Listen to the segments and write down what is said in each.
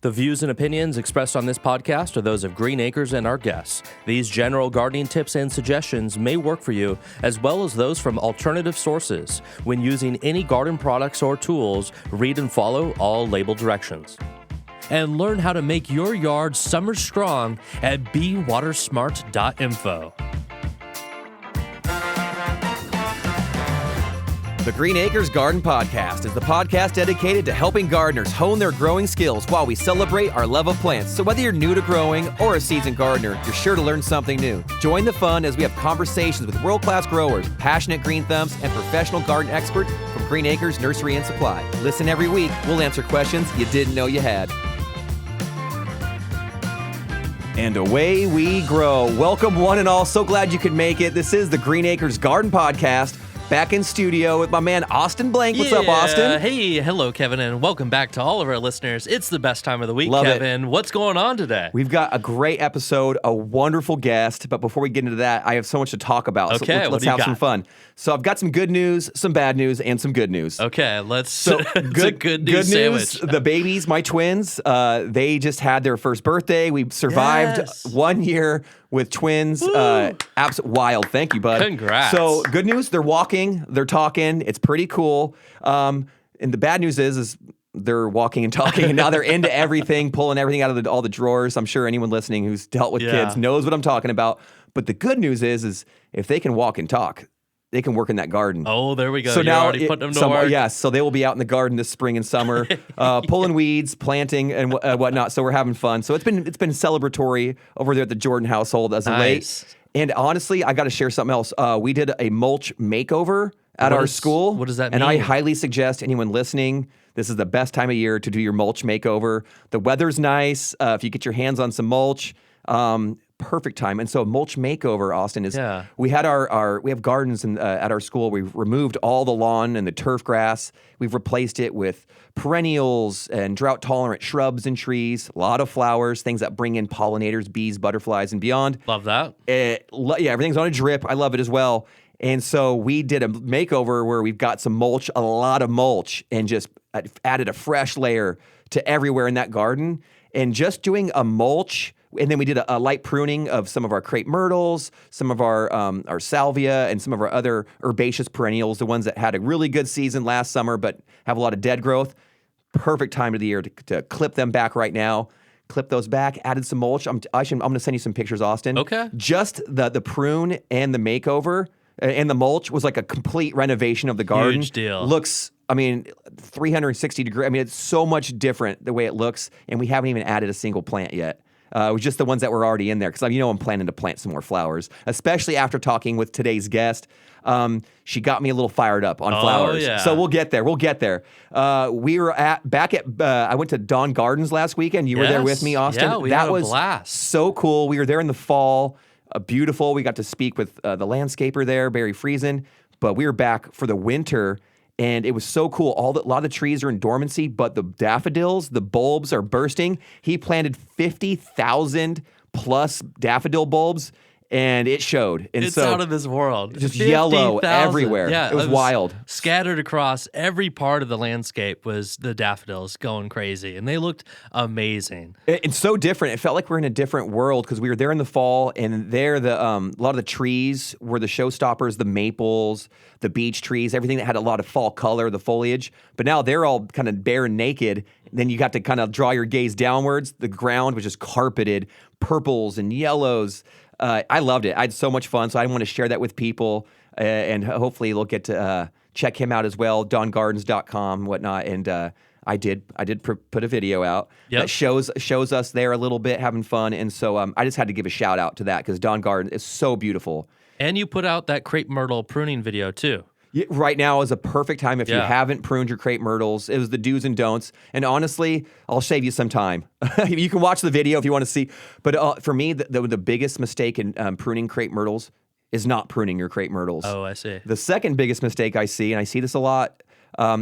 The views and opinions expressed on this podcast are those of Green Acres and our guests. These general gardening tips and suggestions may work for you, as well as those from alternative sources. When using any garden products or tools, read and follow all label directions. And learn how to make your yard summer strong at bewatersmart.info. The Green Acres Garden Podcast is the podcast dedicated to helping gardeners hone their growing skills while we celebrate our love of plants. So whether you're new to growing or a seasoned gardener, you're sure to learn something new. Join the fun as we have conversations with world-class growers, passionate green thumbs, and professional garden experts from Green Acres Nursery and Supply. Listen every week. We'll answer questions you didn't know you had. And away we grow. Welcome one and all. So glad you could make it. This is the Green Acres Garden Podcast. Back in studio with my man, Austin Blank. What's up, Austin? Hey, hello, Kevin, and welcome back to all of our listeners. It's the best time of the week, Love Kevin. What's going on today? We've got a great episode, a wonderful guest, but before we get into that, I have so much to talk about. Okay, so let's have some fun. So I've got some good news, some bad news, and some good news. Okay, let's. So good news sandwich. The babies, my twins, they just had their first birthday. We survived 1 year with twins. Wild. Thank you, bud. Congrats. So good news, they're walking, they're talking. It's pretty cool. And the bad news is they're walking and talking, and now they're into everything, pulling everything out of all the drawers. I'm sure anyone listening who's dealt with kids knows what I'm talking about. But the good news is if they can walk and talk, they can work in that garden. Oh, there we go. So You're now already putting them to work. Yes, so they will be out in the garden this spring and summer, pulling weeds, planting, and whatnot. So we're having fun. So it's been celebratory over there at the Jordan household as of late. And honestly, I got to share something else. We did a mulch makeover at our school. What does that mean? And I mean? highly suggest anyone listening, this is the best time of year to do your mulch makeover. The weather's nice. If you get your hands on some mulch, perfect time. And so mulch makeover, Austin, is we had we have gardens at our school. We've removed all the lawn and the turf grass. We've replaced it with perennials and drought tolerant shrubs and trees, a lot of flowers, things that bring in pollinators, bees, butterflies, and beyond. Love that. Everything's on a drip. I love it as well. And so we did a makeover where we've got some mulch, a lot of mulch, and just added a fresh layer to everywhere in that garden. And just doing a mulch, and then we did a light pruning of some of our crepe myrtles, some of our salvia, and some of our other herbaceous perennials, the ones that had a really good season last summer but have a lot of dead growth. Perfect time of the year to clip them back right now. Clip those back, added some mulch. I'm going to send you some pictures, Austin. Okay. Just the prune and the makeover and the mulch was like a complete renovation of the garden. Huge deal. Looks, 360 degrees. It's so much different the way it looks, and we haven't even added a single plant yet. It was just the ones that were already in there because I'm planning to plant some more flowers, especially after talking with today's guest. She got me a little fired up on flowers. Yeah. So we'll get there. We were I went to Dawn Gardens last weekend. You were there with me, Austin. Yeah, we had a blast. So cool. We were there in the fall. Beautiful. We got to speak with the landscaper there, Barry Friesen. But we were back for the winter. And it was so cool. A lot of the trees are in dormancy, but the daffodils, the bulbs are bursting. He planted 50,000 plus daffodil bulbs, and it showed. And it's out of this world. Just yellow everywhere. Yeah, it was wild. Scattered across every part of the landscape was the daffodils going crazy, and they looked amazing. It's so different. It felt like we're in a different world because we were there in the fall, and there a lot of the trees were the showstoppers, the maples, the beech trees, everything that had a lot of fall color, the foliage. But now they're all kind of bare and naked. Then you got to kind of draw your gaze downwards. The ground was just carpeted, purples and yellows. I loved it. I had so much fun, so I want to share that with people, and hopefully they'll get to check him out as well, dawngardens.com, whatnot. And I did put a video out that shows us there a little bit having fun, and so I just had to give a shout out to that because Dawn Garden is so beautiful. And you put out that crepe myrtle pruning video too. Right now is a perfect time if you haven't pruned your crepe myrtles. It was the do's and don'ts. And honestly, I'll save you some time. You can watch the video if you want to see. But for me, the biggest mistake in pruning crepe myrtles is not pruning your crepe myrtles. Oh, I see. The second biggest mistake I see, and I see this a lot,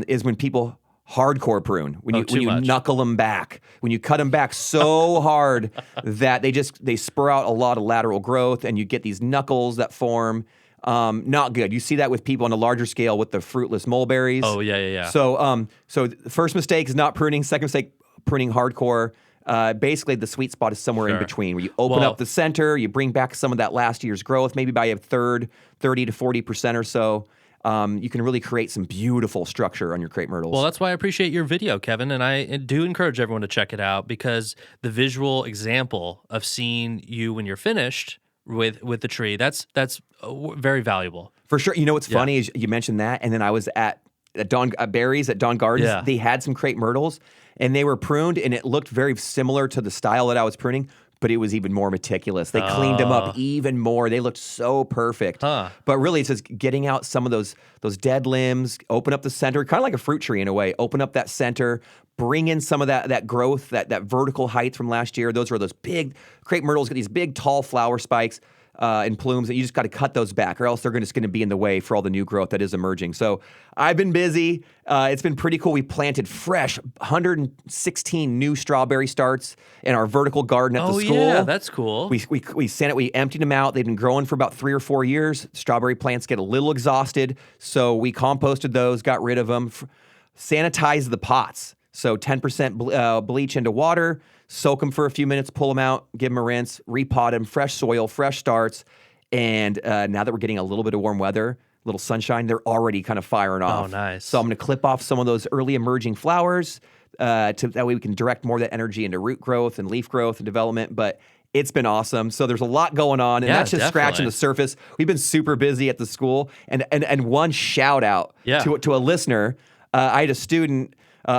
is when people hardcore prune, when you knuckle them back, when you cut them back so hard that they spur out a lot of lateral growth, and you get these knuckles that form. Not good. You see that with people on a larger scale with the fruitless mulberries. Oh, yeah. So the first mistake is not pruning. Second mistake, pruning hardcore. Basically, the sweet spot is somewhere in between, where you open up the center, you bring back some of that last year's growth, maybe by a third, 30 to 40% or so. You can really create some beautiful structure on your crepe myrtles. Well, that's why I appreciate your video, Kevin, and I do encourage everyone to check it out, because the visual example of seeing you when you're finished with the tree, that's very valuable. For sure. You know what's funny is you mentioned that, and then I was at Dawn Berries at Dawn Gardens. Yeah. They had some crepe myrtles, and they were pruned, and it looked very similar to the style that I was pruning, but it was even more meticulous. They cleaned them up even more. They looked so perfect. But really, it's just getting out some of those dead limbs, open up the center, kind of like a fruit tree in a way. Open up that center, bring in some of that growth, that vertical height from last year. Those big crepe myrtles, got these big, tall flower spikes and plumes that you just got to cut those back, or else they're just going to be in the way for all the new growth that is emerging. So I've been busy. It's been pretty cool. We planted fresh 116 new strawberry starts in our vertical garden at the school. Oh yeah, that's cool. We sent it. We emptied them out. They've been growing for about 3 or 4 years. Strawberry plants get a little exhausted, so we composted those, got rid of them, sanitized the pots. So 10% bleach into water, soak them for a few minutes, pull them out, give them a rinse, repot them, fresh soil, fresh starts. And now that we're getting a little bit of warm weather, a little sunshine, they're already kind of firing off. Oh, nice. So I'm going to clip off some of those early emerging flowers that way we can direct more of that energy into root growth and leaf growth and development. But it's been awesome. So there's a lot going on, and that's just scratching the surface. We've been super busy at the school. And one shout out to a listener. I had a student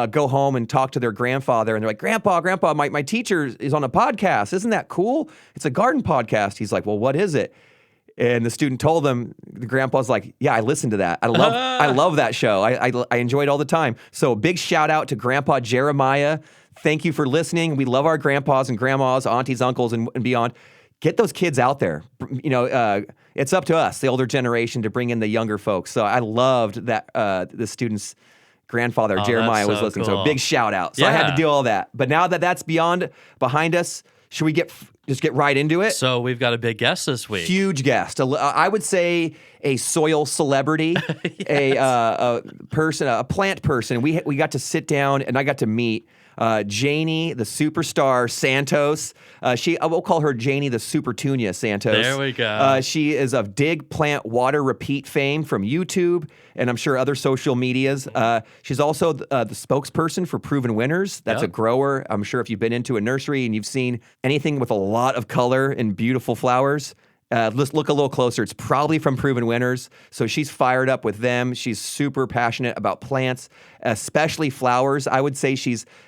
go home and talk to their grandfather, and they're like, Grandpa, my teacher is on a podcast. Isn't that cool? It's a garden podcast. He's like, well, what is it? And the student told them, the grandpa's like, yeah, I listened to that. I love that show. I enjoy it all the time. So big shout out to Grandpa Jeremiah. Thank you for listening. We love our grandpas and grandmas, aunties, uncles, and beyond. Get those kids out there. You know, it's up to us, the older generation, to bring in the younger folks. So I loved that the students' grandfather, Jeremiah, was listening. Cool. So big shout out. So I had to do all that. But now that that's behind us, should we just get right into it? So we've got a big guest this week. Huge guest. I would say a soil celebrity, a person, a plant person. We got to sit down, and I got to meet Janie, the superstar Santos. I will call her Janie the Supertunia Santos. There we go. She is of Dig, Plant, Water, Repeat fame from YouTube, and I'm sure other social medias. She's also the spokesperson for Proven Winners. That's a grower. I'm sure if you've been into a nursery and you've seen anything with a lot of color and beautiful flowers, let's look a little closer. It's probably from Proven Winners. So she's fired up with them. She's super passionate about plants, especially flowers. I would say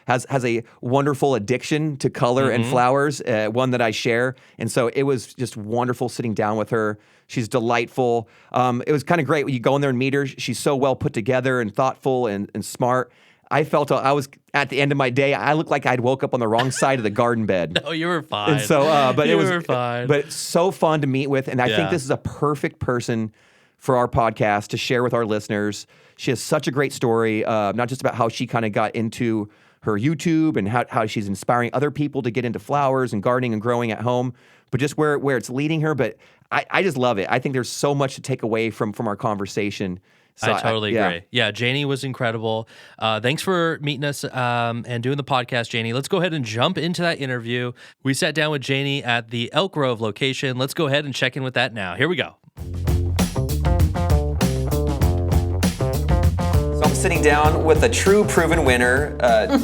has a wonderful addiction to color and flowers, one that I share. And so it was just wonderful sitting down with her. She's delightful. It was kind of great when you go in there and meet her. She's so well put together and thoughtful and smart. I felt I was at the end of my day. I looked like I'd woke up on the wrong side of the garden bed. No, you were fine. And so, but you were fine. But it's so fun to meet with, and I think this is a perfect person for our podcast to share with our listeners. She has such a great story, not just about how she kind of got into her YouTube and how she's inspiring other people to get into flowers and gardening and growing at home, but just where it's leading her. But I just love it. I think there's so much to take away from our conversation. So I totally agree. Yeah, Janie was incredible. Thanks for meeting us and doing the podcast, Janie. Let's go ahead and jump into that interview. We sat down with Janie at the Elk Grove location. Let's go ahead and check in with that now. Here we go. So I'm sitting down with a true proven winner,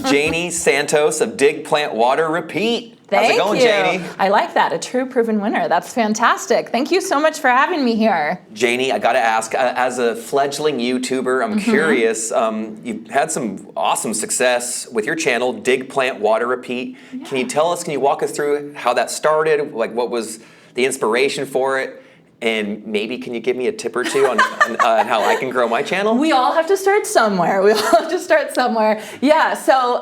Janie Santos of Dig, Plant, Water, Repeat. Thank How's it going, you. Janie? I like that. A true proven winner. That's fantastic. Thank you so much for having me here. Janie, I got to ask, as a fledgling YouTuber, I'm curious. You've had some awesome success with your channel, Dig, Plant, Water, Repeat. Yeah. Can you walk us through how that started? Like, what was the inspiration for it? And maybe can you give me a tip or two on how I can grow my channel? We all have to start somewhere. Yeah, so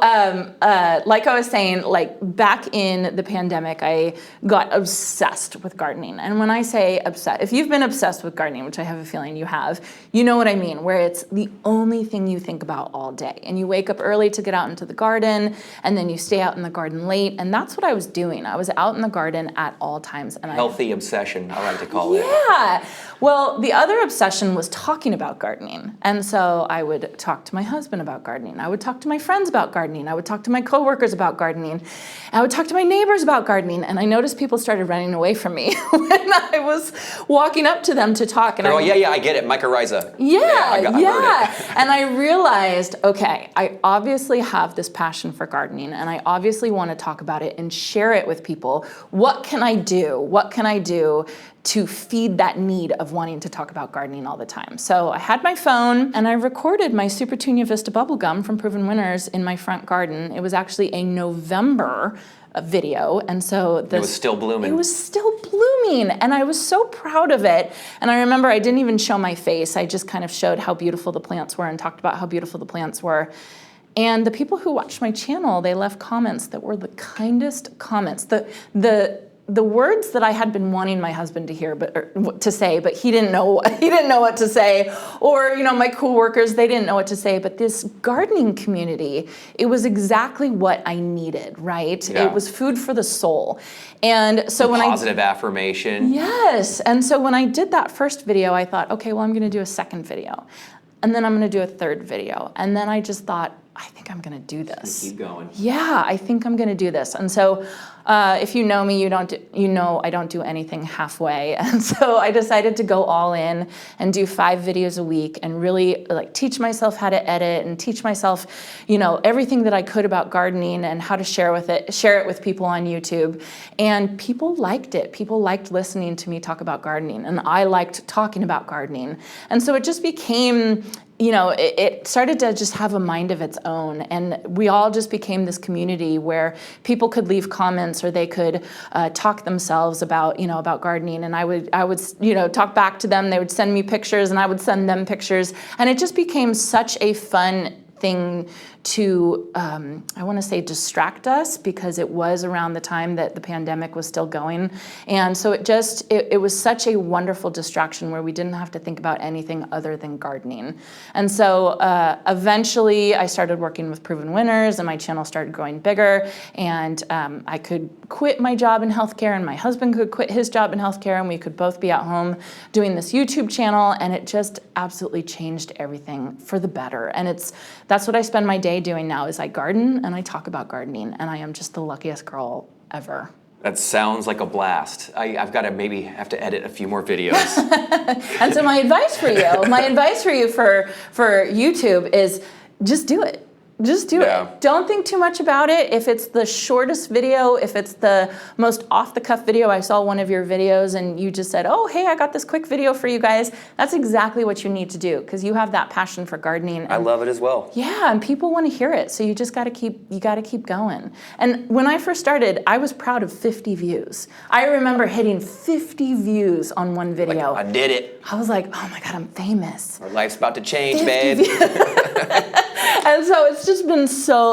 like I was saying, like back in the pandemic, I got obsessed with gardening. And when I say obsessed, if you've been obsessed with gardening, which I have a feeling you have, you know what I mean, where it's the only thing you think about all day. And you wake up early to get out into the garden, and then you stay out in the garden late. And that's what I was doing. I was out in the garden at all times. And Healthy obsession, I like to call it. Yeah. Well, the other obsession was talking about gardening. And so I would talk to my husband about gardening. I would talk to my friends about gardening. I would talk to my coworkers about gardening. I would talk to my neighbors about gardening. And I noticed people started running away from me when I was walking up to them to talk. And yeah, I get it. Mycorrhiza. Yeah. I heard it. And I realized, okay, I obviously have this passion for gardening, and I obviously want to talk about it and share it with people. What can I do? What can I do to feed that need of wanting to talk about gardening all the time? So I had my phone and I recorded my Super Tunia Vista bubblegum from Proven Winners in my front garden. It was actually a November video, and so it was still blooming. It was still blooming, and I was so proud of it. And I remember I didn't even show my face. I just kind of showed how beautiful the plants were and talked about how beautiful the plants were. And the people who watched my channel, they left comments that were the kindest comments. The words that I had been wanting my husband to hear, to say, but he didn't know what to say. Or, my coworkers, they didn't know what to say. But this gardening community, it was exactly what I needed, right? Yeah. It was food for the soul. And so positive affirmation. Yes. And so when I did that first video, I thought, okay, well, I'm going to do a second video. And then I'm going to do a third video. And then I just thought, I think I'm going to do this. Keep going. Yeah, I think I'm going to do this. And so if you know me, you know I don't do anything halfway. And so I decided to go all in and do 5 videos a week and really teach myself how to edit and teach myself, everything that I could about gardening and how to share it with people on YouTube. And people liked it. People liked listening to me talk about gardening, and I liked talking about gardening. And so it just became, it started to just have a mind of its own, and we all just became this community where people could leave comments or they could talk themselves about gardening, and I would talk back to them. They would send me pictures, and I would send them pictures, and it just became such a fun thing to, I want to say, distract us, because it was around the time that the pandemic was still going. And so it was such a wonderful distraction where we didn't have to think about anything other than gardening. And so eventually I started working with Proven Winners, and my channel started growing bigger, and I could quit my job in healthcare, and my husband could quit his job in healthcare, and we could both be at home doing this YouTube channel, and it just absolutely changed everything for the better. And that's what I spend my day doing now, is I garden and I talk about gardening, and I am just the luckiest girl ever. That sounds like a blast. I've got to maybe have to edit a few more videos. And so my advice for you for YouTube is just do it. Just do it. Don't think too much about it. If it's the shortest video, if it's the most off-the-cuff video, I saw one of your videos and you just said, oh, hey, I got this quick video for you guys. That's exactly what you need to do, because you have that passion for gardening. I love it as well. Yeah, and people want to hear it. So you just got to keep going. And when I first started, I was proud of 50 views. I remember hitting 50 views on one video. I did it. I was like, oh my God, I'm famous. Our life's about to change, babe. And so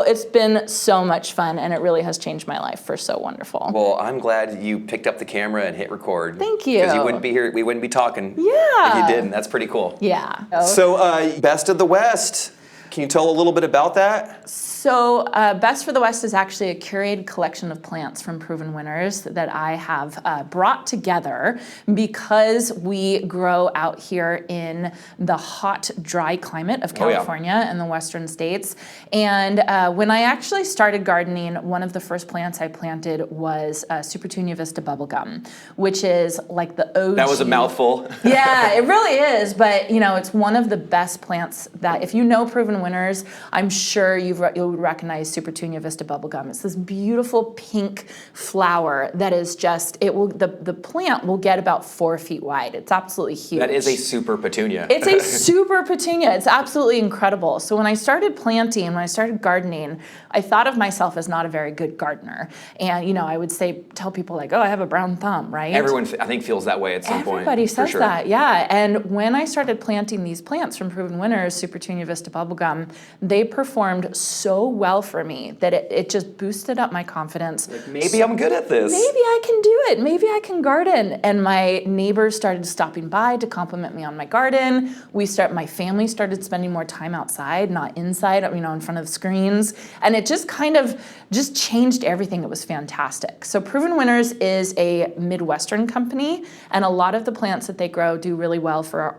it's been so much fun, and it really has changed my life for so wonderful. Well, I'm glad you picked up the camera and hit record. Thank you. Because you wouldn't be here, we wouldn't be talking. Yeah. If you didn't. That's pretty cool. Yeah. So, Best of the West. Can you tell a little bit about that? So Best for the West is actually a curated collection of plants from Proven Winners that I have brought together because we grow out here in the hot, dry climate of California and the western states. And when I actually started gardening, one of the first plants I planted was Super Tunia Vista bubblegum, which is like the OG. That was a mouthful. Yeah, it really is. But it's one of the best plants that, if you know Proven Winners, I'm sure you'll recognize Super Tunia Vista bubblegum. It's this beautiful pink flower that is just, the plant will get about 4 feet wide. It's absolutely huge. That is a super petunia. It's a super petunia. It's absolutely incredible. So when I started planting, when I started gardening, I thought of myself as not a very good gardener. And, I would tell people like, oh, I have a brown thumb, right? Everyone, I think, feels that way at some point. Everybody says that, yeah. And when I started planting these plants from Proven Winners, Super Tunia Vista bubblegum, program, they performed so well for me that it just boosted up my confidence. Like, maybe I'm good at this. Maybe I can do it. Maybe I can garden. And my neighbors started stopping by to compliment me on my garden. My family started spending more time outside, not inside, in front of screens. And it just kind of just changed everything. It was fantastic. So Proven Winners is a Midwestern company, and a lot of the plants that they grow do really well for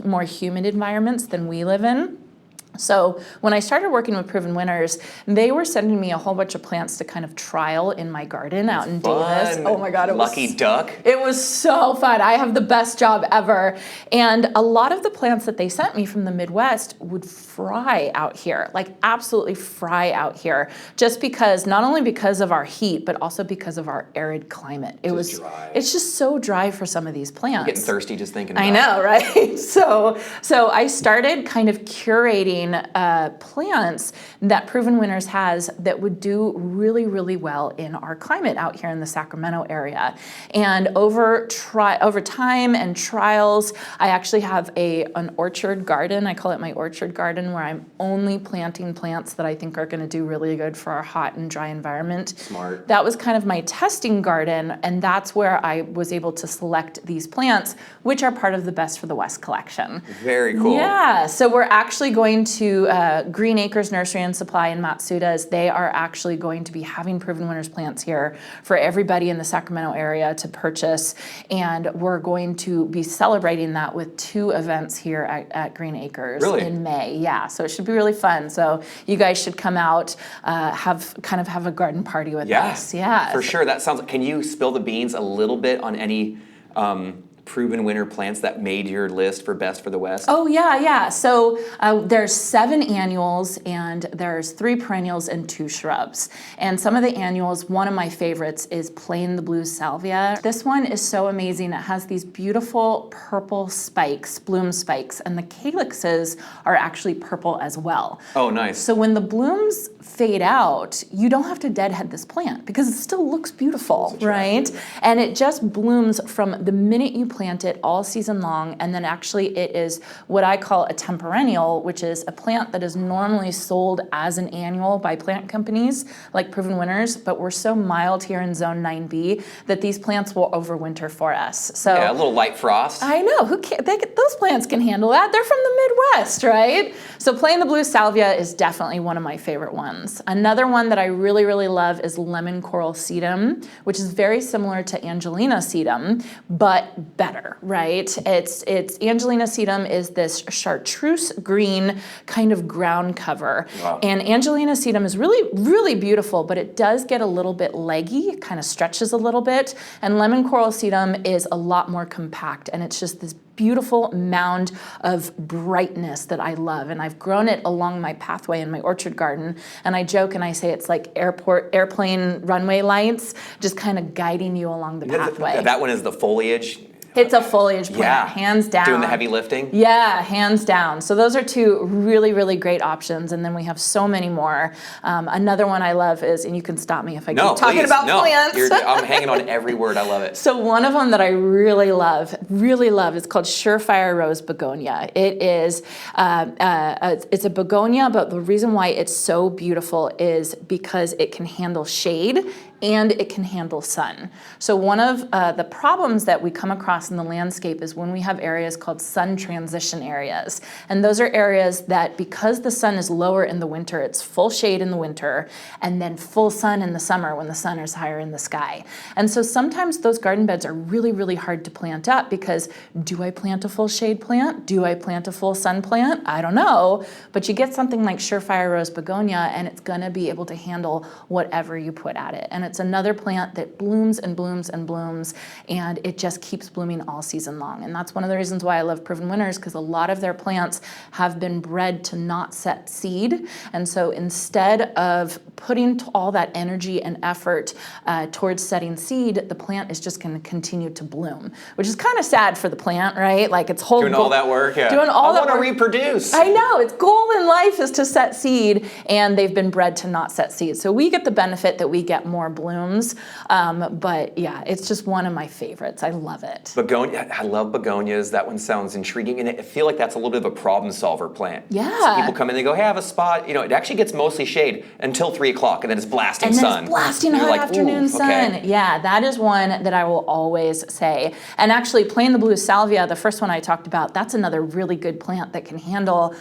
more humid environments than we live in. So when I started working with Proven Winners, they were sending me a whole bunch of plants to kind of trial in my garden out in Davis. Oh my God, Lucky duck. It was so fun. I have the best job ever. And a lot of the plants that they sent me from the Midwest would fry out here, like absolutely fry out here, not only because of our heat, but also because of our arid climate. It's just so dry for some of these plants. I'm getting thirsty just thinking about it. I know, right? So I started kind of curating plants that Proven Winners has that would do really, really well in our climate out here in the Sacramento area. And over time and trials, I actually have an orchard garden. I call it my orchard garden, where I'm only planting plants that I think are going to do really good for our hot and dry environment. Smart. That was kind of my testing garden, and that's where I was able to select these plants, which are part of the Best for the West collection. Very cool. Yeah, so we're actually going to Green Acres Nursery and Supply in Matsuda's. They are actually going to be having Proven Winners plants here for everybody in the Sacramento area to purchase, and we're going to be celebrating that with 2 events here at Green Acres in May. Yeah, so it should be really fun. So you guys should come out, have a garden party with us. Yeah, for sure. That sounds. Can you spill the beans a little bit on any Proven Winner plants that made your list for Best for the West? Oh, yeah. So there's 7 annuals, and there's 3 perennials and 2 shrubs. And some of the annuals, one of my favorites is Plain the Blue Salvia. This one is so amazing. It has these beautiful purple spikes, bloom spikes, and the calyxes are actually purple as well. Oh, nice. So when the blooms fade out, you don't have to deadhead this plant because it still looks beautiful, right? And it just blooms from the minute you plant it all season long, and then actually it is what I call a temperennial, which is a plant that is normally sold as an annual by plant companies like Proven Winners, but we're so mild here in Zone 9B that these plants will overwinter for us. So yeah, a little light frost. I know, those plants can handle that. They're from the Midwest, right? So Plain the Blue Salvia is definitely one of my favorite ones. Another one that I really, really love is Lemon Coral Sedum, which is very similar to Angelina Sedum, but better, right? It's Angelina Sedum is this chartreuse green kind of ground cover. Wow. And Angelina Sedum is really, really beautiful, but it does get a little bit leggy, it kind of stretches a little bit. And Lemon Coral Sedum is a lot more compact, and it's just this beautiful mound of brightness that I love. And I've grown it along my pathway in my orchard garden. And I joke and I say it's like airplane runway lights, just kind of guiding you along the pathway. That one is the foliage. It's a foliage plant, hands down. Doing the heavy lifting? Yeah, hands down. So those are 2 really, really great options. And then we have so many more. Another one I love is, and you can stop me if I keep talking about plants. I'm hanging on every word. I love it. So one of them that I really love is called Surefire Rose Begonia. It is, it's a begonia, but the reason why it's so beautiful is because it can handle shade and it can handle sun. So one of the problems that we come across in the landscape is when we have areas called sun transition areas. And those are areas that, because the sun is lower in the winter, it's full shade in the winter, and then full sun in the summer when the sun is higher in the sky. And so sometimes those garden beds are really, really hard to plant up because, do I plant a full shade plant? Do I plant a full sun plant? I don't know. But you get something like Surefire Rose Begonia, and it's gonna be able to handle whatever you put at it. And it's another plant that blooms and blooms and blooms, and it just keeps blooming all season long. And that's one of the reasons why I love Proven Winners, because a lot of their plants have been bred to not set seed. And so instead of putting all that energy and effort towards setting seed, the plant is just going to continue to bloom, which is kind of sad for the plant, right? Like it's whole doing all that work. Yeah. Doing all that work. I want to reproduce. I know. Its goal in life is to set seed, and they've been bred to not set seed. So we get the benefit that we get more blooms. But yeah, it's just one of my favorites. I love it. Begonia, I love begonias. That one sounds intriguing, and I feel like that's a little bit of a problem solver plant. Yeah. So people come in, they go, hey, I have a spot. You know, it actually gets mostly shade until 3 o'clock, and then it's blasting and sun. It's blasting hot afternoon sun. Yeah, that is one that I will always say. And actually, playing the blue salvia, the first one I talked about, that's another really good plant that can handle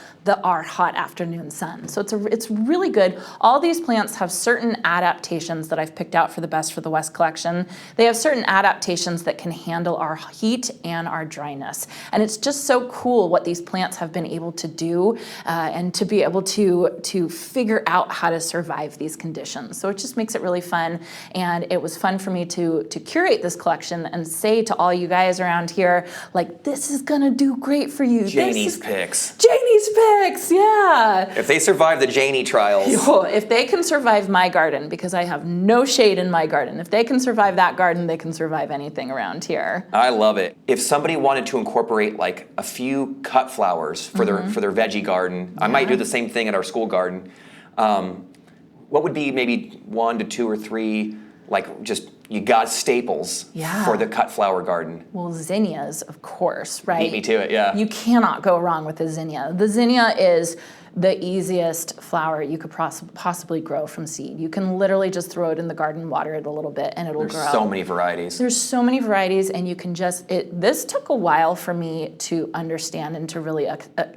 our hot afternoon sun. So it's really good. All these plants have certain adaptations that I've picked out for the Best for the West collection. They have certain adaptations that can handle our heat and our dryness. And it's just so cool what these plants have been able to do and to be able to figure out how to survive these conditions. So it just makes it really fun. And it was fun for me to curate this collection and say to all you guys around here, like, this is gonna do great for you. Janie's picks. Janie's picks, yeah. If they survive the Janie trials. If they can survive my garden, because I have no shade in my garden, if they can survive that garden, they can survive anything around here. I love it. If somebody wanted to incorporate like a few cut flowers for their veggie garden, I might do the same thing at our school garden. What would be maybe 1 to 2 or 3, like just you got staples for the cut flower garden? Well, zinnias, of course, right? Beat me to it, yeah. You cannot go wrong with the zinnia. The zinnia is the easiest flower you could possibly grow from seed. You can literally just throw it in the garden, water it a little bit, and it'll grow. There's so many varieties. There's so many varieties, and you can just, this took a while for me to understand and to really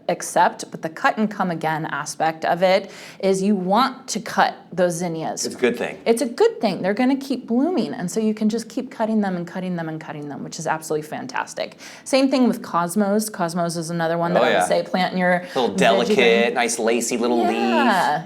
accept, but the cut and come again aspect of it is you want to cut those zinnias. It's a good thing. It's a good thing. They're gonna keep blooming, and so you can just keep cutting them and cutting them and cutting them, which is absolutely fantastic. Same thing with cosmos. Cosmos is another one that I would say plant in your little delicate, nice lacy little leaf.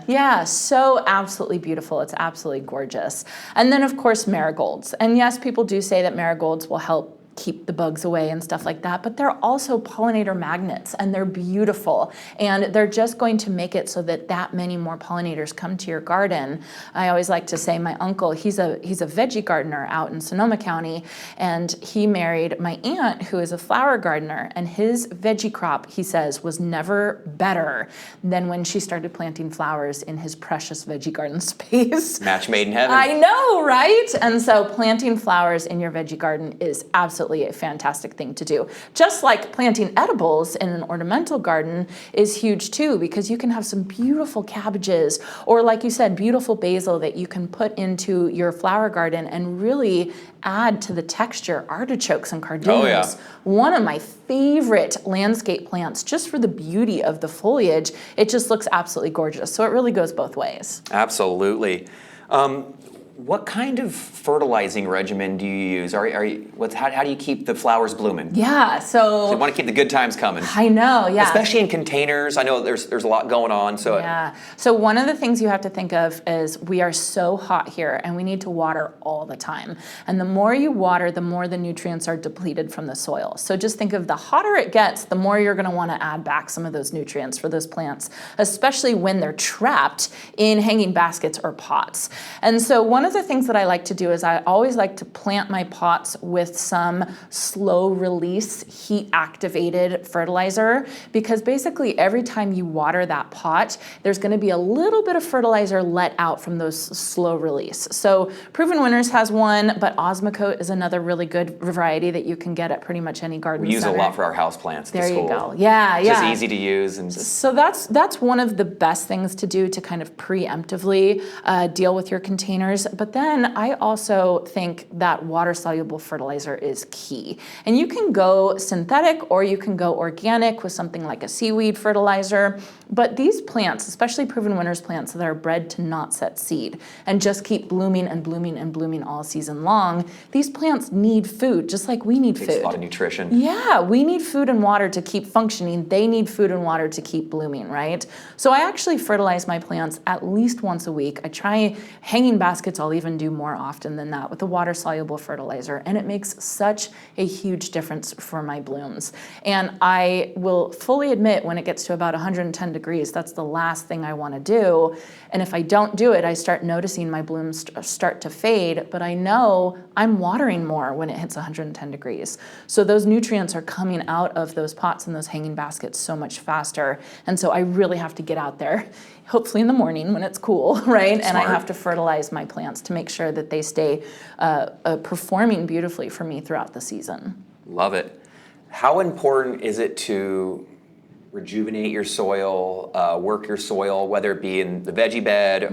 Yeah, so absolutely beautiful. It's absolutely gorgeous. And then of course marigolds. And yes, people do say that marigolds will help keep the bugs away and stuff like that, but they're also pollinator magnets, and they're beautiful, and they're just going to make it so that many more pollinators come to your garden. I always like to say my uncle, he's a veggie gardener out in Sonoma County, and he married my aunt, who is a flower gardener, and his veggie crop, he says, was never better than when she started planting flowers in his precious veggie garden space. Match made in heaven. I know, right? And so planting flowers in your veggie garden is absolutely a fantastic thing to do. Just like planting edibles in an ornamental garden is huge too, because you can have some beautiful cabbages, or like you said, beautiful basil that you can put into your flower garden and really add to the texture. Artichokes and cardoons. One of my favorite landscape plants, just for the beauty of the foliage. It just looks absolutely gorgeous. So it really goes both ways. Absolutely. What kind of fertilizing regimen do you use? How do you keep the flowers blooming? Yeah, so you want to keep the good times coming. I know, yeah. Especially in containers. I know there's a lot going on. So yeah. So one of the things you have to think of is we are so hot here, and we need to water all the time. And the more you water, the more the nutrients are depleted from the soil. So just think of the hotter it gets, the more you're going to want to add back some of those nutrients for those plants, especially when they're trapped in hanging baskets or pots. And so one of the things that I like to do is I always like to plant my pots with some slow release heat activated fertilizer, because basically every time you water that pot, there's going to be a little bit of fertilizer let out from those slow release. So Proven Winners has one, but Osmocote is another really good variety that you can get at pretty much any garden we use center. A lot for our house plants. There you go. Yeah, yeah. Just easy to use. And so that's one of the best things to do to kind of preemptively deal with your containers. But then I also think that water-soluble fertilizer is key. And you can go synthetic or you can go organic with something like a seaweed fertilizer. But these plants, especially Proven Winners plants that are bred to not set seed and just keep blooming and blooming and blooming all season long, these plants need food, just like we need food. Takes a lot of nutrition. Yeah, we need food and water to keep functioning. They need food and water to keep blooming, right? So I actually fertilize my plants at least once a week. I try hanging baskets, I'll even do more often than that with the water-soluble fertilizer, and it makes such a huge difference for my blooms. And I will fully admit, when it gets to about 110 degrees, that's the last thing I want to do. And if I don't do it, I start noticing my blooms start to fade, but I know I'm watering more when it hits 110 degrees. So those nutrients are coming out of those pots and those hanging baskets so much faster. And so I really have to get out there hopefully in the morning when it's cool, right? And I Smart. have to fertilize my plants to make sure that they stay performing beautifully for me throughout the season. Love it. How important is it to rejuvenate your soil, work your soil, whether it be in the veggie bed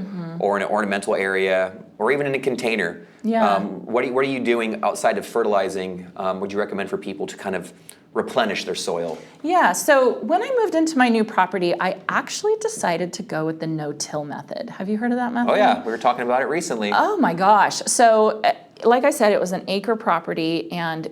or in an ornamental area or even in a container? Yeah. What are you doing outside of fertilizing? Would you recommend for people to kind of replenish their soil? Yeah, so when I moved into my new property, I actually decided to go with the no-till method. Have you heard of that method? Oh yeah, we were talking about it recently. Oh my gosh. So like I said, it was an acre property and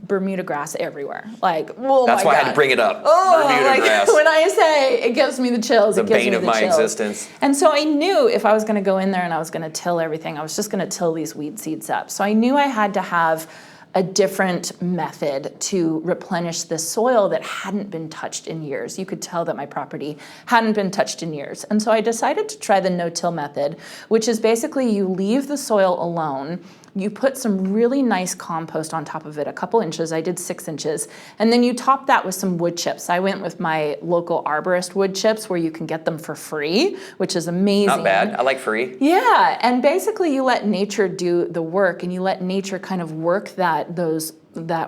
Bermuda grass everywhere. Like, oh That's my why God. I had to bring it up. Oh, Bermuda like, grass. when I say it gives me the chills, The it gives bane me of the my chills. existence. And so I knew if I was going to go in there and I was going to till everything, I was just going to till these weed seeds up. So I knew I had to have a different method to replenish the soil that hadn't been touched in years. You could tell that my property hadn't been touched in years. And so I decided to try the no-till method, which is basically you leave the soil alone. You put some really nice compost on top of it, a couple inches. I did 6 inches. And then you top that with some wood chips. I went with my local arborist wood chips where you can get them for free, which is amazing. Not bad. I like free. Yeah, and basically you let nature do the work and you let nature kind of work that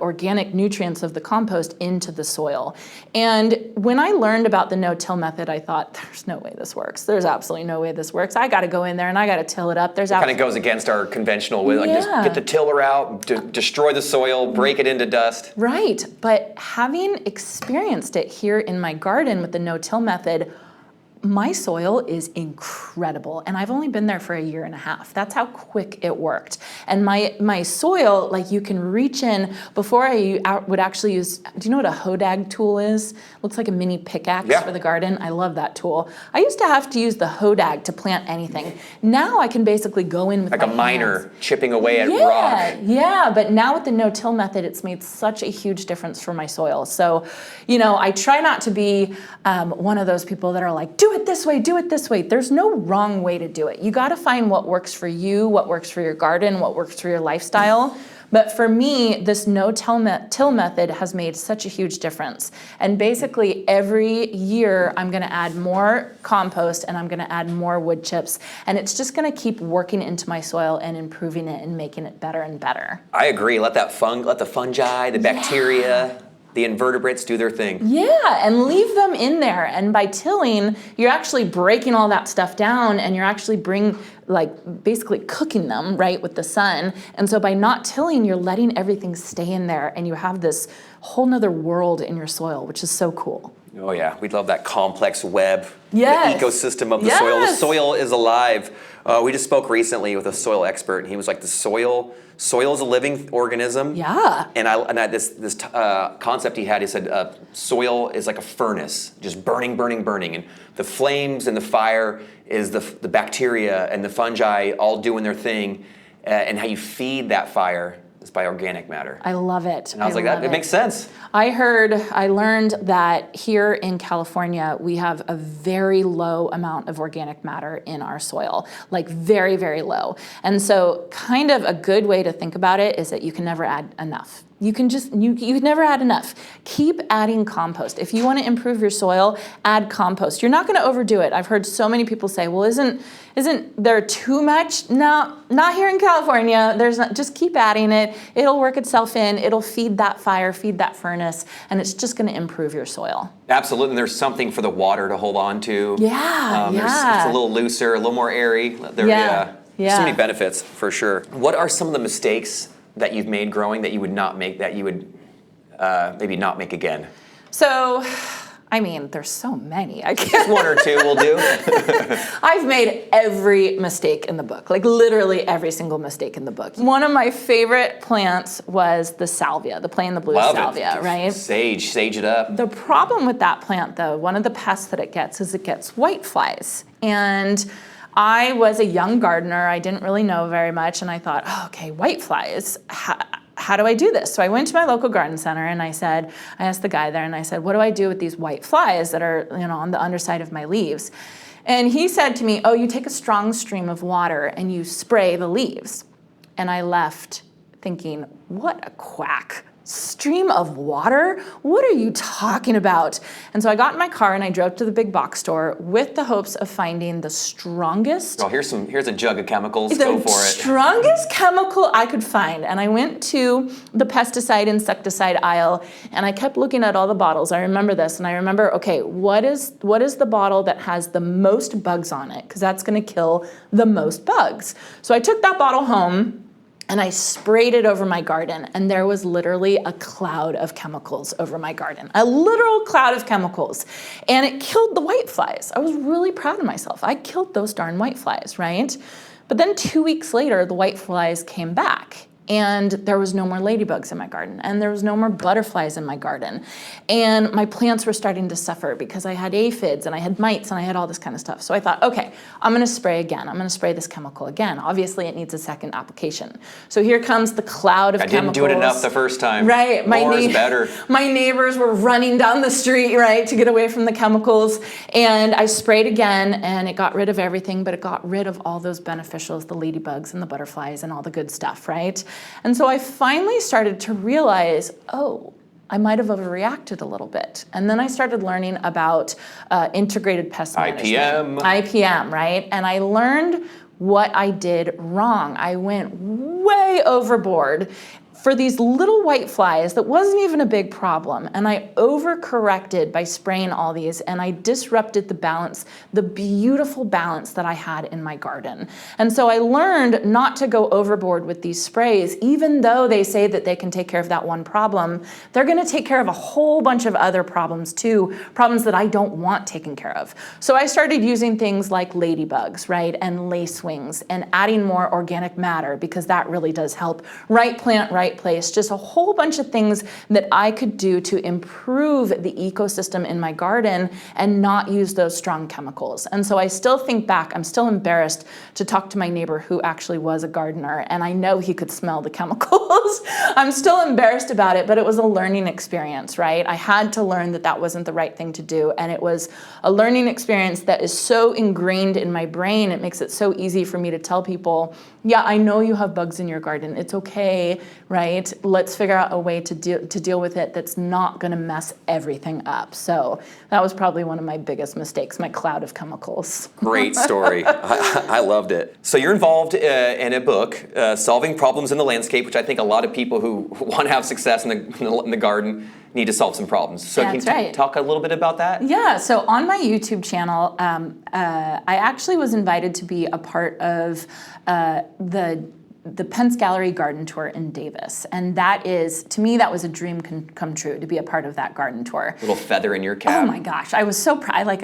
organic nutrients of the compost into the soil. And when I learned about the no-till method, I thought, there's no way this works. There's absolutely no way this works. I got to go in there and I got to till it up. Kind of goes against our conventional way, like just Yeah. get the tiller out, destroy the soil, break it into dust. Right, but having experienced it here in my garden with the no-till method, my soil is incredible, and I've only been there for a year and a half. That's how quick it worked. And my soil, like you can reach in. Before I would actually use, do you know what a hodag tool is? Looks like a mini pickaxe for the garden. I love that tool. I used to have to use the hodag to plant anything. Now I can basically go in with Like my a miner hands. chipping away at rock. Yeah, but now with the no-till method, it's made such a huge difference for my soil. So, I try not to be one of those people that are like, do it this way, do it this way. There's no wrong way to do it. You got to find what works for you, what works for your garden, what works for your lifestyle. But for me, this no-till method has made such a huge difference. And basically every year I'm going to add more compost and I'm going to add more wood chips. And it's just going to keep working into my soil and improving it and making it better and better. I agree. Let the fungi, the bacteria, the invertebrates do their thing. Yeah, and leave them in there. And by tilling, you're actually breaking all that stuff down and you're actually basically cooking them, right, with the sun. And so by not tilling, you're letting everything stay in there and you have this whole nother world in your soil, which is so cool. Oh yeah, we love that complex web, Yes. the ecosystem of the soil. The soil is alive. We just spoke recently with a soil expert, and he was like, the soil is a living organism. Yeah. And this concept he had, he said, soil is like a furnace, just burning, burning, burning, and the flames and the fire is the bacteria and the fungi all doing their thing, and how you feed that fire is by organic matter. I love it. And I was like, that it makes sense. I learned that here in California, we have a very low amount of organic matter in our soil, like very, very low. And so kind of a good way to think about it is that you can never add enough. You can never add enough. Keep adding compost. If you want to improve your soil, add compost. You're not going to overdo it. I've heard so many people say, well, isn't there too much? No, not here in California. Just keep adding it. It'll work itself in. It'll feed that fire, feed that furnace, and it's just going to improve your soil. Absolutely, and there's something for the water to hold on to. Yeah, It's a little looser, a little more airy. There's so many benefits for sure. What are some of the mistakes that you've made growing that you would not make, that you would maybe not make again? So, I mean, there's so many. I Just can't. one or two will do. I've made every mistake in the book, like literally every single mistake in the book. One of my favorite plants was the salvia, the plain the blue Love salvia, it. right? Sage it up. The problem with that plant, though, one of the pests that it gets is it gets whiteflies. And I was a young gardener. I didn't really know very much. And I thought, okay, whiteflies, how do I do this? So I went to my local garden center and I asked the guy there and I said, what do I do with these white flies that are, on the underside of my leaves? And he said to me, you take a strong stream of water and you spray the leaves. And I left thinking, what a quack. stream of water? What are you talking about? And so I got in my car and I drove to the big box store with the hopes of finding the strongest. Oh, here's a jug of chemicals. Go for it. The strongest chemical I could find. And I went to the pesticide, insecticide aisle, and I kept looking at all the bottles. I remember this, and I remember, okay, what is the bottle that has the most bugs on it? Because that's going to kill the most bugs. So I took that bottle home, and I sprayed it over my garden, and there was literally a cloud of chemicals over my garden, a literal cloud of chemicals, and it killed the whiteflies. I was really proud of myself. I killed those darn whiteflies, right? But then 2 weeks later, the whiteflies came back. And there was no more ladybugs in my garden, and there was no more butterflies in my garden. And my plants were starting to suffer because I had aphids and I had mites and I had all this kind of stuff. So I thought, okay, I'm gonna spray again. I'm gonna spray this chemical again. Obviously it needs a second application. So here comes the cloud of chemicals. I didn't do it enough the first time. Right. More is better. My neighbors were running down the street, right, to get away from the chemicals. And I sprayed again, and it got rid of everything, but it got rid of all those beneficials, the ladybugs and the butterflies and all the good stuff, right? And so I finally started to realize, oh, I might have overreacted a little bit. And then I started learning about integrated pest management. IPM, right? And I learned what I did wrong. I went way overboard for these little white flies that wasn't even a big problem. And I overcorrected by spraying all these, and I disrupted the balance, the beautiful balance that I had in my garden. And so I learned not to go overboard with these sprays, even though they say that they can take care of that one problem. They're gonna take care of a whole bunch of other problems too, problems that I don't want taken care of. So I started using things like ladybugs, right, and lacewings, and adding more organic matter, because that really does help. Right plant, right place, just a whole bunch of things that I could do to improve the ecosystem in my garden and not use those strong chemicals. And so I still think back, I'm still embarrassed to talk to my neighbor who actually was a gardener, and I know he could smell the chemicals. I'm still embarrassed about it, but it was a learning experience, right? I had to learn that that wasn't the right thing to do, and it was a learning experience that is so ingrained in my brain, it makes it so easy for me to tell people, yeah, I know you have bugs in your garden, it's okay, right? Let's figure out a way to deal with it that's not gonna mess everything up. So that was probably one of my biggest mistakes, my cloud of chemicals. Great story. I loved it. So you're involved in a book, Solving Problems in the Landscape, which I think a lot of people who want to have success in the garden need to solve some problems. So That's can you right. talk a little bit about that? Yeah, so on my YouTube channel, I actually was invited to be a part of the Pence Gallery garden tour in Davis. And that is, to me, that was a dream come true, to be a part of that garden tour. Little feather in your cap. Oh my gosh, I was so proud. Like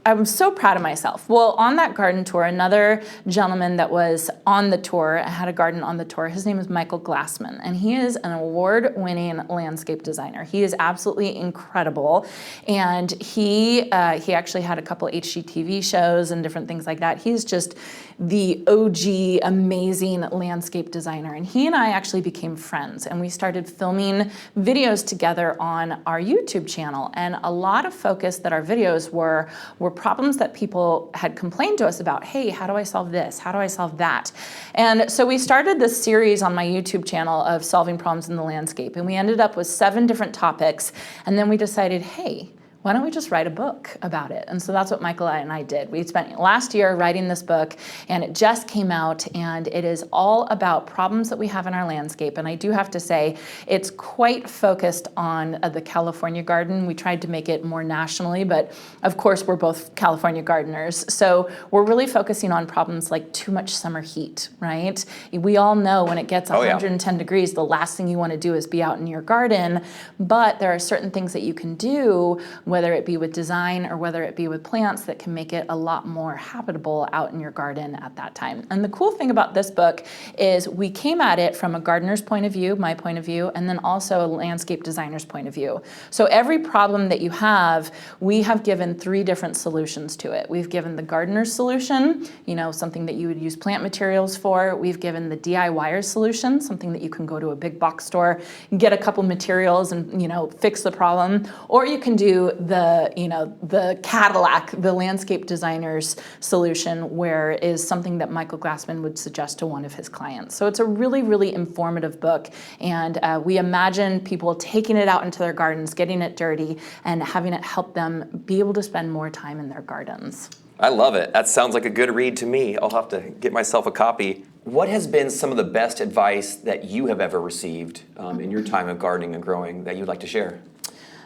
I'm so proud of myself. Well, on that garden tour, another gentleman that was on the tour, had a garden on the tour, his name is Michael Glassman, and he is an award-winning landscape designer. He is absolutely incredible, and he actually had a couple HGTV shows and different things like that. He's just the OG amazing landscape designer, and he and I actually became friends, and we started filming videos together on our YouTube channel. And a lot of focus that our videos were problems that people had complained to us about. Hey, how do I solve this? How do I solve that? And so we started this series on my YouTube channel of solving problems in the landscape, and we ended up with 7 different topics. And then we decided, hey, why don't we just write a book about it? And so that's what Michael and I did. We spent last year writing this book, and it just came out, and it is all about problems that we have in our landscape. And I do have to say, it's quite focused on the California garden. We tried to make it more nationally, but of course we're both California gardeners. So we're really focusing on problems like too much summer heat, right? We all know when it gets 110 degrees, the last thing you want to do is be out in your garden, but there are certain things that you can do, whether it be with design or whether it be with plants, that can make it a lot more habitable out in your garden at that time. And the cool thing about this book is we came at it from a gardener's point of view, my point of view, and then also a landscape designer's point of view. So every problem that you have, we have given 3 different solutions to it. We've given the gardener's solution, something that you would use plant materials for. We've given the DIYer's solution, something that you can go to a big box store, get a couple materials and fix the problem. Or you can do the Cadillac, the landscape designer's solution, where is something that Michael Glassman would suggest to one of his clients. So it's a really, really informative book, and we imagine people taking it out into their gardens, getting it dirty, and having it help them be able to spend more time in their gardens. I love it. That sounds like a good read to me. I'll have to get myself a copy. What has been some of the best advice that you have ever received in your time of gardening and growing that you'd like to share?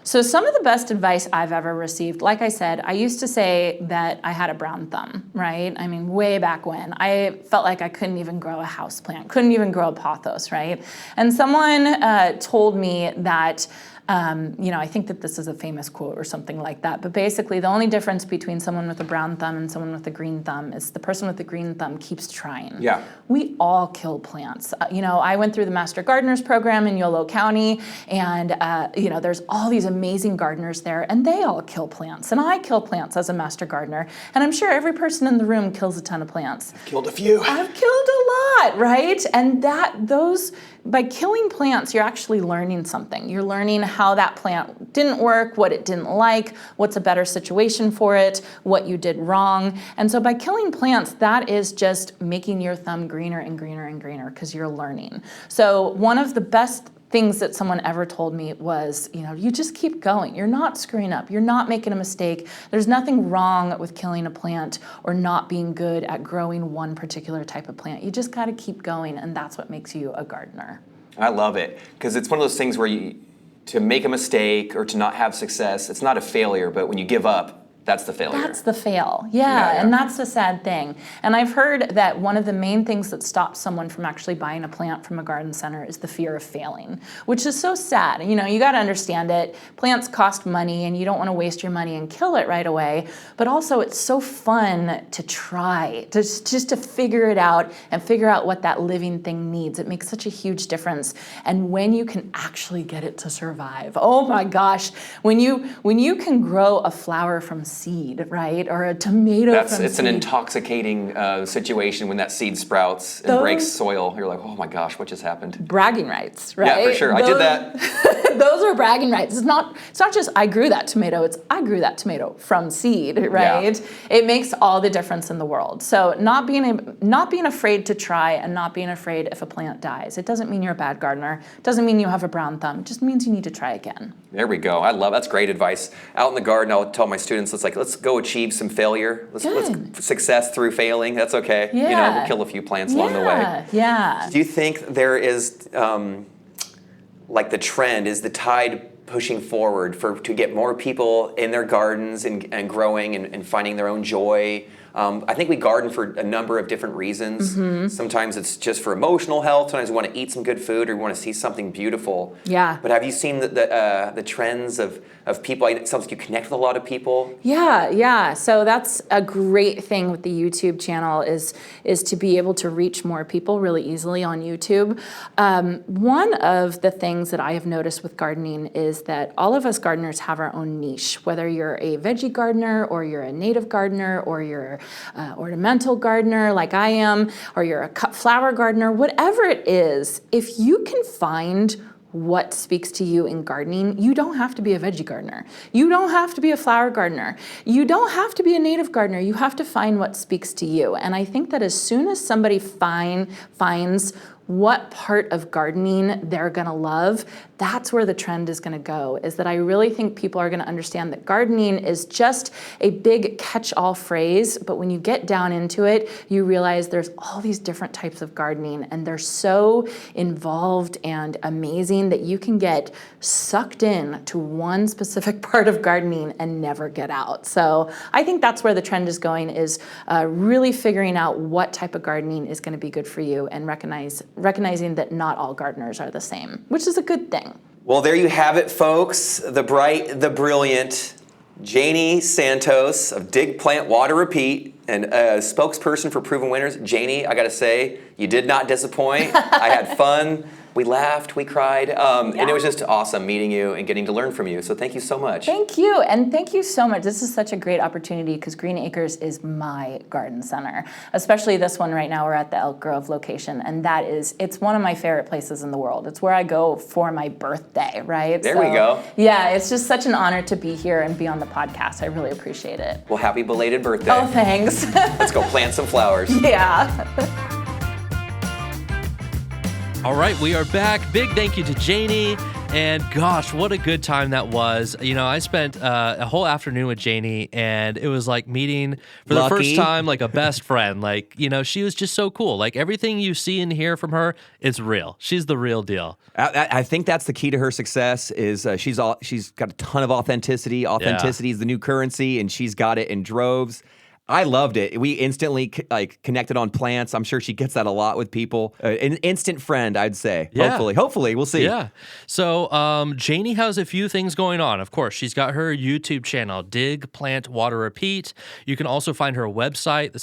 So some of the best advice I've ever received, like I said, I used to say that I had a brown thumb, right? I mean, way back when. I felt like I couldn't even grow a house plant, couldn't even grow a pothos, right? And someone told me that I think that this is a famous quote or something like that, but basically the only difference between someone with a brown thumb and someone with a green thumb is the person with the green thumb keeps trying. Yeah. We all kill plants. I went through the Master Gardeners program in Yolo County, and there's all these amazing gardeners there, and they all kill plants, and I kill plants as a Master Gardener, and I'm sure every person in the room kills a ton of plants. I've killed a few. I've killed a lot, right? And by killing plants, you're actually learning something. You're learning how that plant didn't work, what it didn't like, what's a better situation for it, what you did wrong. And so by killing plants, that is just making your thumb greener and greener and greener because you're learning. So one of the best things that someone ever told me was, you just keep going. You're not screwing up. You're not making a mistake. There's nothing wrong with killing a plant or not being good at growing one particular type of plant. You just got to keep going, and that's what makes you a gardener. I love it, because it's one of those things where to make a mistake or to not have success, it's not a failure, but when you give up, that's the failure. That's the fail, yeah, and that's the sad thing. And I've heard that one of the main things that stops someone from actually buying a plant from a garden center is the fear of failing, which is so sad. You got to understand it. Plants cost money, and you don't want to waste your money and kill it right away. But also, it's so fun to try, just to figure it out and figure out what that living thing needs. It makes such a huge difference. And when you can actually get it to survive, oh my gosh, when you can grow a flower from seed, right? Or a tomato from seed. It's an intoxicating situation when that seed sprouts and breaks soil. You're like, oh my gosh, what just happened? Bragging rights, right? Yeah, for sure. I did that. Those are bragging rights. It's not just I grew that tomato, it's I grew that tomato from seed, right? Yeah. It makes all the difference in the world. So not being afraid to try and not being afraid if a plant dies. It doesn't mean you're a bad gardener. It doesn't mean you have a brown thumb. It just means you need to try again. There we go. I love that's great advice. Out in the garden, I'll tell my students, let's go achieve some failure. Let's success through failing. That's okay. Yeah. We'll kill a few plants along the way. Yeah. Do you think there is the trend, is the tide pushing forward to get more people in their gardens and growing and finding their own joy? I think we garden for a number of different reasons. Mm-hmm. Sometimes it's just for emotional health. Sometimes we want to eat some good food or we want to see something beautiful. Yeah. But have you seen the trends of people? It sounds like you connect with a lot of people. Yeah. So that's a great thing with the YouTube channel is to be able to reach more people really easily on YouTube. One of the things that I have noticed with gardening is that all of us gardeners have our own niche, whether you're a veggie gardener or you're a native gardener or you're ornamental gardener like I am, or you're a cut flower gardener, whatever it is, if you can find what speaks to you in gardening, you don't have to be a veggie gardener. You don't have to be a flower gardener. You don't have to be a native gardener. You have to find what speaks to you. And I think that as soon as somebody finds what part of gardening they're gonna love, that's where the trend is gonna go, is that I really think people are gonna understand that gardening is just a big catch-all phrase, but when you get down into it, you realize there's all these different types of gardening, and they're so involved and amazing that you can get sucked in to one specific part of gardening and never get out. So I think that's where the trend is going, is really figuring out what type of gardening is gonna be good for you and recognizing that not all gardeners are the same, which is a good thing. Well, there you have it, folks. The bright, the brilliant Janie Santos of Dig, Plant, Water, Repeat, and a spokesperson for Proven Winners. Janie, I gotta say, you did not disappoint. I had fun. We laughed, we cried, and it was just awesome meeting you and getting to learn from you. So thank you so much. Thank you, and thank you so much. This is such a great opportunity because Green Acres is my garden center, especially this one right now. We're at the Elk Grove location, and it's one of my favorite places in the world. It's where I go for my birthday, right? There we go. Yeah, it's just such an honor to be here and be on the podcast. I really appreciate it. Well, happy belated birthday. Oh, thanks. Let's go plant some flowers. Yeah. All right, we are back. Big thank you to Janie. And gosh, what a good time that was. You know, I spent a whole afternoon with Janie, and it was like meeting for the first time like a best friend. Like, you know, she was just so cool. Like everything you see and hear from her, it's real. She's the real deal. I think that's the key to her success is she's got a ton of authenticity. Authenticity is the new currency, and she's got it in droves. I loved it. We instantly connected on plants. I'm sure she gets that a lot with people. An instant friend, I'd say. Yeah. Hopefully, we'll see. Yeah. So Janie has a few things going on. Of course, she's got her YouTube channel, Dig, Plant, Water, Repeat. You can also find her website the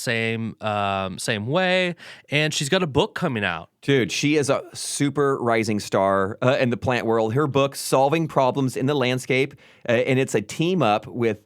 same way. And she's got a book coming out. Dude, she is a super rising star in the plant world. Her book, Solving Problems in the Landscape, and it's a team up with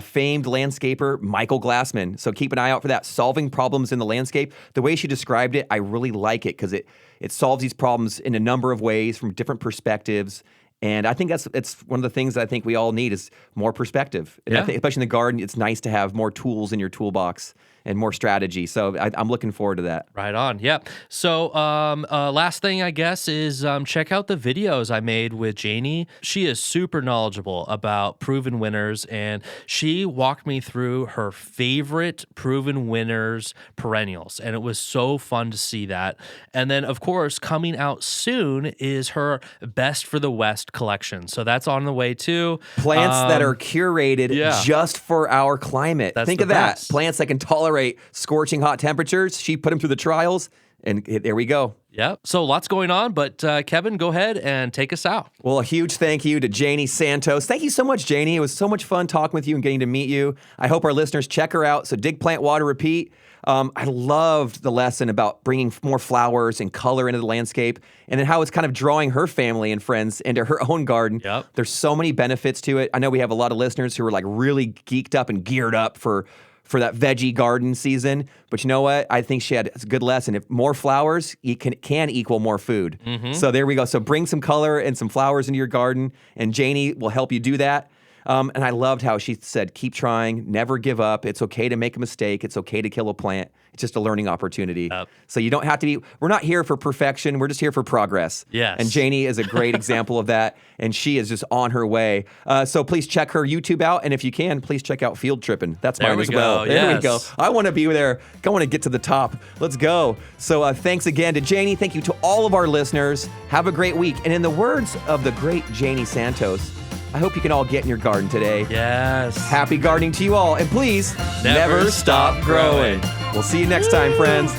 famed landscaper Michael Glassman. So keep an eye out for that. Solving Problems in the Landscape. The way she described it, I really like it because it solves these problems in a number of ways from different perspectives. And I think it's one of the things that I think we all need is more perspective. And I think, especially in the garden, it's nice to have more tools in your toolbox and more strategy. So I'm looking forward to that. Right on. Yep. So last thing, I guess, is check out the videos I made with Janie. She is super knowledgeable about proven winners, and she walked me through her favorite proven winners perennials, and it was so fun to see that. And then, of course, coming out soon is her Best for the West collection. So that's on the way too. Plants that are curated just for our climate. Think of that. Plants that can tolerate scorching hot temperatures. She put them through the trials, and there we go. Yep. So lots going on, but Kevin, go ahead and take us out. Well, a huge thank you to Janie Santos. Thank you so much, Janie. It was so much fun talking with you and getting to meet you. I hope our listeners check her out. So Dig, Plant, Water, Repeat. I loved the lesson about bringing more flowers and color into the landscape, and then how it's kind of drawing her family and friends into her own garden. Yep. There's so many benefits to it. I know we have a lot of listeners who are like really geeked up and geared up for that veggie garden season. But you know what? I think she had a good lesson. If more flowers can equal more food. Mm-hmm. So there we go. So bring some color and some flowers into your garden, and Janie will help you do that. And I loved how she said, keep trying, never give up. It's okay to make a mistake. It's okay to kill a plant. It's just a learning opportunity. Yep. So you don't have to we're not here for perfection. We're just here for progress. Yes. And Janie is a great example of that. And she is just on her way. So please check her YouTube out. And if you can, please check out Field Trippin'. That's mine as well. There we go. I want to be there. I want to get to the top. Let's go. So thanks again to Janie. Thank you to all of our listeners. Have a great week. And in the words of the great Janie Santos, I hope you can all get in your garden today. Yes. Happy gardening to you all. And please, never stop growing. We'll see you next time, friends.